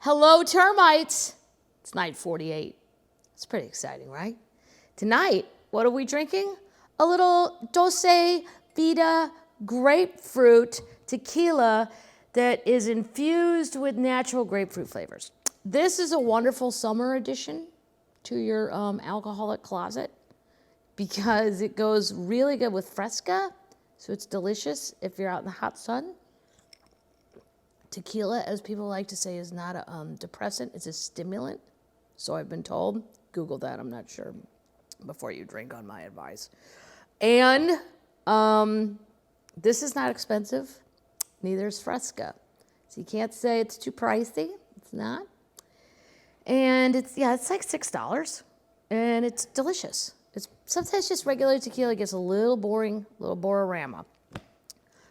Hello, termites. It's night 48. It's pretty exciting, right? Tonight, what are we drinking? A little Dulce Vida grapefruit tequila that is infused with natural grapefruit flavors. This is a wonderful summer addition to your alcoholic closet because it goes really good with Fresca, so it's delicious if you're out in the hot sun. Tequila, as people like to say, is not a depressant, it's a stimulant, so I've been told. Google that, I'm not sure, before you drink on my advice. And this is not expensive, neither is Fresca. So you can't say it's too pricey, it's not. And it's like $6, and it's delicious. It's sometimes just regular tequila gets a little boring, a little bororama.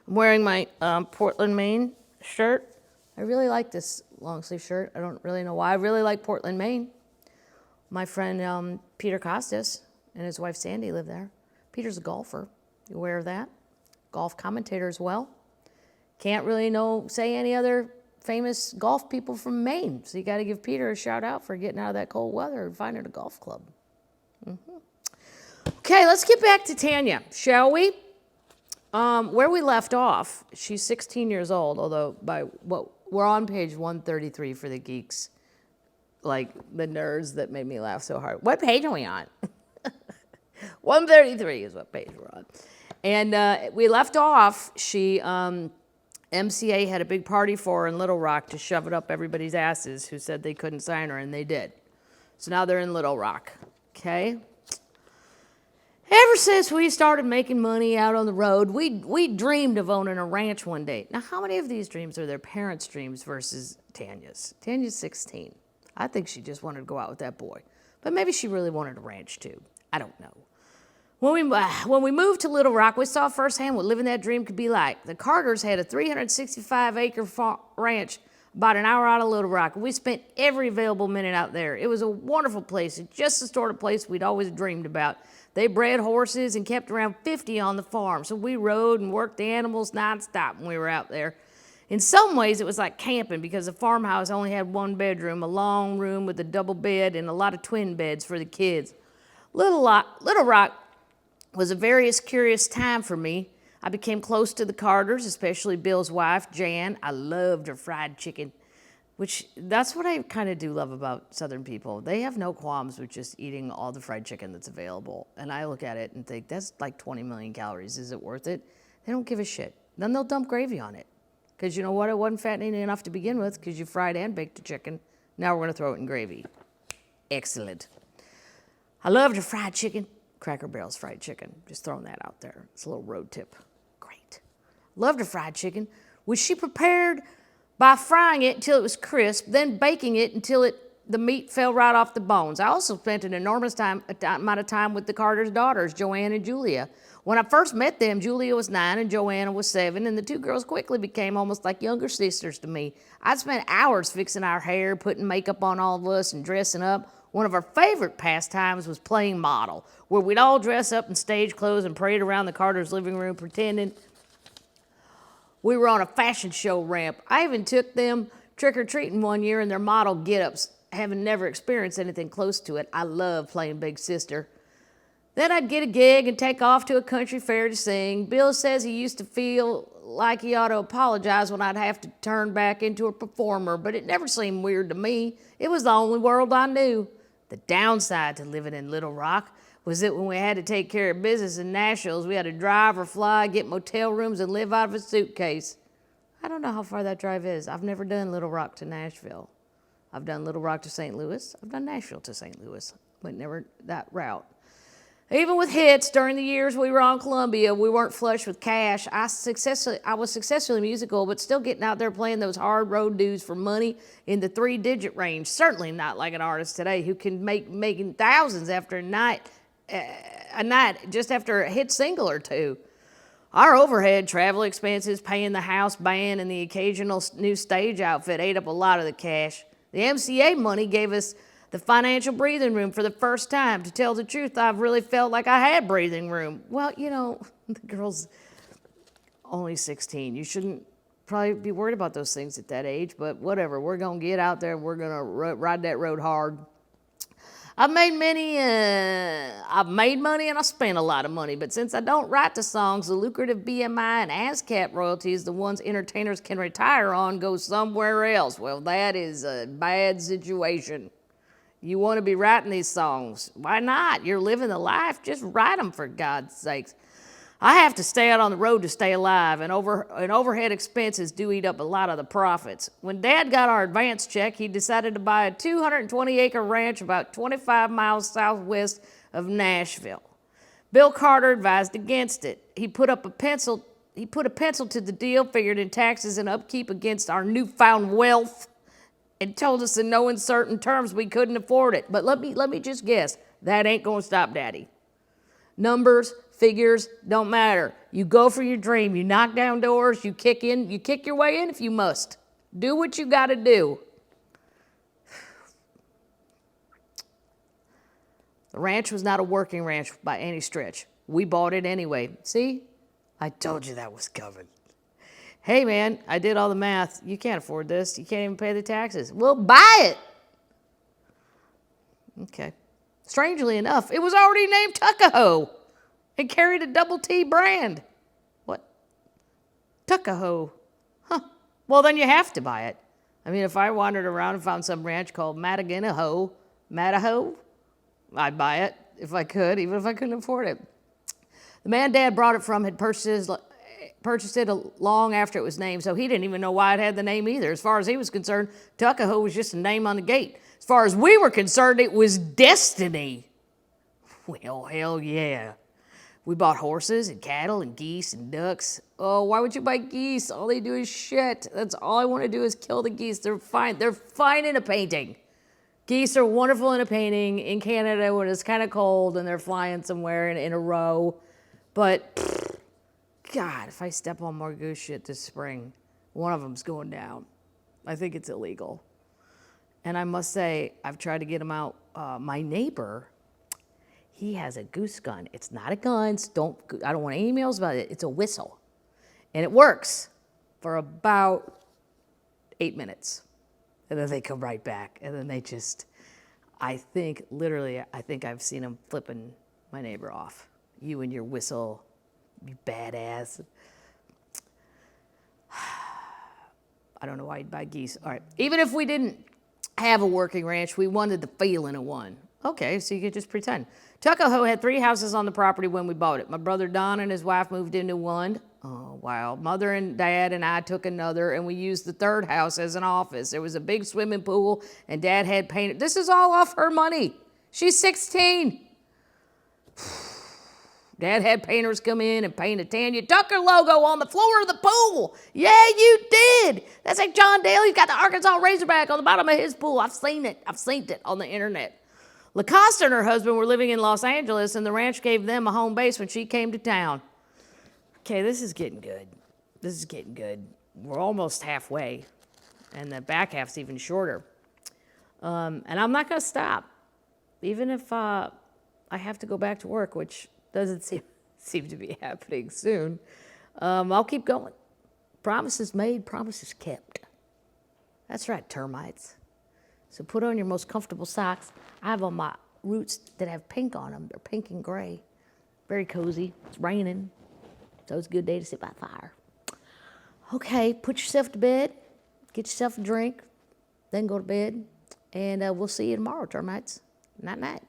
I'm wearing my Portland, Maine shirt. I really like this long sleeve shirt. I don't really know why. I really like Portland, Maine. My friend Peter Costas and his wife Sandy live there. Peter's a golfer. You aware of that? Golf commentator as well. Can't really say any other famous golf people from Maine. So you got to give Peter a shout out for getting out of that cold weather and finding a golf club. Okay, let's get back to Tanya, shall we? Where we left off, she's 16 years old, although we're on page 133 for the geeks, like the nerds that made me laugh so hard. What page are we on? 133 is what page we're on. And we left off, MCA had a big party for her in Little Rock to shove it up everybody's asses who said they couldn't sign her, and they did. So now they're in Little Rock, okay? Ever since we started making money out on the road, we dreamed of owning a ranch one day. Now, how many of these dreams are their parents' dreams versus Tanya's? Tanya's 16. I think she just wanted to go out with that boy. But maybe she really wanted a ranch, too. I don't know. When we moved to Little Rock, we saw firsthand what living that dream could be like. The Carters had a 365-acre ranch about an hour out of Little Rock. We spent every available minute out there. It was a wonderful place. It's just the sort of place we'd always dreamed about. They bred horses and kept around 50 on the farm, so we rode and worked the animals nonstop when we were out there. In some ways, it was like camping because the farmhouse only had one bedroom, a long room with a double bed and a lot of twin beds for the kids. Little Rock was a very curious time for me. I became close to the Carters, especially Bill's wife, Jan. I loved her fried chicken, which that's what I kind of do love about Southern people. They have no qualms with just eating all the fried chicken that's available. And I look at it and think, that's like 20 million calories. Is it worth it? They don't give a shit. Then they'll dump gravy on it. Because you know what? It wasn't fattening enough to begin with because you fried and baked the chicken. Now we're going to throw it in gravy. Excellent. I loved her fried chicken. Cracker Barrel's fried chicken. Just throwing that out there. It's a little road tip. Great. Loved her fried chicken, which she prepared by frying it until it was crisp, then baking it until the meat fell right off the bones. I also spent an enormous amount of time with the Carter's daughters, Joanne and Julia. When I first met them, Julia was 9 and Joanna was 7, and the two girls quickly became almost like younger sisters to me. I'd spent hours fixing our hair, putting makeup on all of us, and dressing up. One of our favorite pastimes was playing model, where we'd all dress up in stage clothes and parade around the Carter's living room pretending we were on a fashion show ramp. I even took them trick-or-treating one year in their model get-ups, having never experienced anything close to it. I love playing big sister. Then I'd get a gig and take off to a country fair to sing. Bill says he used to feel like he ought to apologize when I'd have to turn back into a performer, but it never seemed weird to me. It was the only world I knew. The downside to living in Little Rock was that when we had to take care of business in Nashville, we had to drive or fly, get motel rooms, and live out of a suitcase. I don't know how far that drive is. I've never done Little Rock to Nashville. I've done Little Rock to St. Louis. I've done Nashville to St. Louis, but never that route. Even with hits during the years we were on Columbia, we weren't flush with cash. I was successfully musical, but still getting out there playing those hard road dues for money in the 3-digit range. Certainly not like an artist today who can making thousands after a night just after a hit single or two. Our overhead, travel expenses, paying the house band, and the occasional new stage outfit ate up a lot of the cash. The MCA money gave us the financial breathing room for the first time. To tell the truth, I've really felt like I had breathing room. Well, you know, the girl's only 16. You shouldn't probably be worried about those things at that age, but whatever. We're going to get out there and we're going to ride that road hard. I've made money and I spent a lot of money, but since I don't write the songs, the lucrative BMI and ASCAP royalties, the ones entertainers can retire on, go somewhere else. Well, that is a bad situation. You want to be writing these songs. Why not? You're living the life. Just write them, for God's sakes. I have to stay out on the road to stay alive, and overhead expenses do eat up a lot of the profits. When Dad got our advance check, he decided to buy a 220-acre ranch about 25 miles southwest of Nashville. Bill Carter advised against it. He put a pencil to the deal, figured in taxes and upkeep against our newfound wealth, and told us in no uncertain terms we couldn't afford it. But let me just guess, that ain't gonna stop Daddy. Numbers, figures, don't matter. You go for your dream. You knock down doors. You kick your way in if you must. Do what you got to do. The ranch was not a working ranch by any stretch. We bought it anyway. See? I told you that was coming. Hey, man, I did all the math. You can't afford this. You can't even pay the taxes. Well, buy it. Okay. Strangely enough, it was already named Tuckahoe. It carried a double T brand. What? Tuckahoe. Huh. Well, then you have to buy it. I mean, if I wandered around and found some ranch called Matahoe, I'd buy it if I could, even if I couldn't afford it. The man Dad brought it from had purchased it long after it was named, so he didn't even know why it had the name either. As far as he was concerned, Tuckahoe was just a name on the gate. As far as we were concerned, it was destiny. Well, hell yeah. We bought horses and cattle and geese and ducks. Oh, why would you buy geese? All they do is shit. That's all I want to do is kill the geese. They're fine. They're fine in a painting. Geese are wonderful in a painting in Canada when it's kind of cold and they're flying somewhere in a row. But, God, if I step on more goose shit this spring, one of them's going down. I think it's illegal. And I must say, I've tried to get them out. My neighbor, he has a goose gun. It's not a gun. I don't want any emails about it. It's a whistle. And it works for about 8 minutes. And then they come right back. And then they just, I think I've seen them flipping my neighbor off. You and your whistle, you badass. I don't know why you'd buy geese. All right. Even if we didn't have a working ranch, we wanted the feeling of one. Okay, so you could just pretend. Tuckahoe had 3 houses on the property when we bought it. My brother Don and his wife moved into one. Oh, wow. Mother and Dad and I took another, and we used the 3rd house as an office. There was a big swimming pool, and Dad had painted. This is all off her money. She's 16. Dad had painters come in and paint a Tanya Tucker logo on the floor of the pool. Yeah, you did. That's like John Dale. He's got the Arkansas Razorback on the bottom of his pool. I've seen it on the internet. LaCosta and her husband were living in Los Angeles, and the ranch gave them a home base when she came to town. Okay, this is getting good. We're almost halfway, and the back half's even shorter. And I'm not going to stop, even if I have to go back to work, which doesn't seem to be happening soon. I'll keep going. Promises made, promises kept. That's right, termites. So put on your most comfortable socks. I have on my roots that have pink on them. They're pink and gray. Very cozy. It's raining, so it's a good day to sit by the fire. Okay, put yourself to bed. Get yourself a drink. Then go to bed. And we'll see you tomorrow, termites. Night-night.